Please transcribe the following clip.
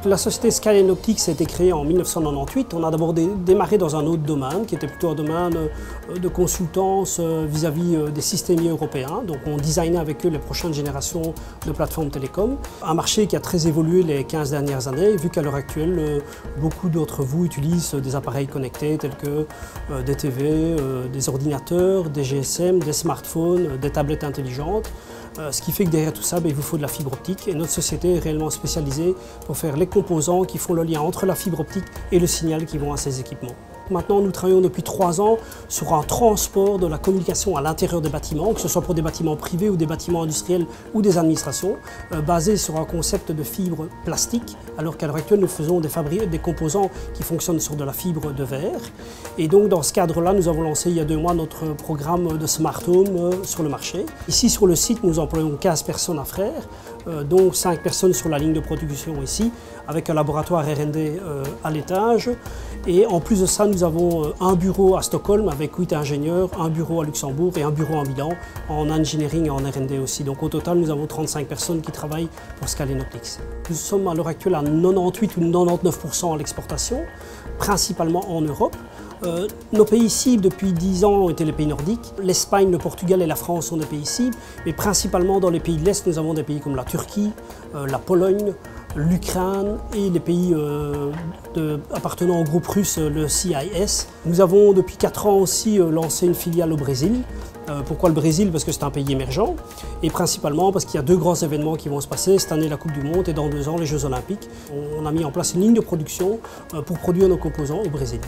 La société Skyline Optics a été créée en 1998. On a d'abord démarré dans un autre domaine, qui était plutôt un domaine de consultance vis-à-vis des systémiers européens. Donc on designait avec eux les prochaines générations de plateformes télécom. Un marché qui a très évolué les 15 dernières années, vu qu'à l'heure actuelle, beaucoup d'entre vous utilisent des appareils connectés tels que des TV, des ordinateurs, des GSM, des smartphones, des tablettes intelligentes. Ce qui fait que derrière tout ça, il vous faut de la fibre optique et notre société est réellement spécialisée pour faire les composants qui font le lien entre la fibre optique et le signal qui vont à ces équipements. Maintenant, nous travaillons depuis 3 ans sur un transport de la communication à l'intérieur des bâtiments, que ce soit pour des bâtiments privés ou des bâtiments industriels ou des administrations, basé sur un concept de fibre plastique, alors qu'à l'heure actuelle, nous faisons des composants qui fonctionnent sur de la fibre de verre. Et donc, dans ce cadre-là, nous avons lancé il y a 2 mois notre programme de Smart Home sur le marché. Ici, sur le site, nous employons 15 personnes à frères, dont 5 personnes sur la ligne de production ici, avec un laboratoire R&D à l'étage. Et en plus de ça, nous avons un bureau à Stockholm avec 8 ingénieurs, un bureau à Luxembourg et un bureau à Milan en engineering et en R&D aussi. Donc au total, nous avons 35 personnes qui travaillent pour Skyline Optics. Nous sommes à l'heure actuelle à 98 ou 99% à l'exportation, principalement en Europe. Nos pays cibles depuis 10 ans ont été les pays nordiques. L'Espagne, le Portugal et la France sont des pays cibles, mais principalement dans les pays de l'Est, nous avons des pays comme la Turquie, la Pologne, l'Ukraine et les pays appartenant au groupe russe, le CIS. Nous avons depuis 4 ans aussi lancé une filiale au Brésil. Pourquoi le Brésil? Parce que c'est un pays émergent et principalement parce qu'il y a 2 grands événements qui vont se passer. Cette année, la Coupe du Monde et dans 2 ans, les Jeux Olympiques. On a mis en place une ligne de production pour produire nos composants au Brésil.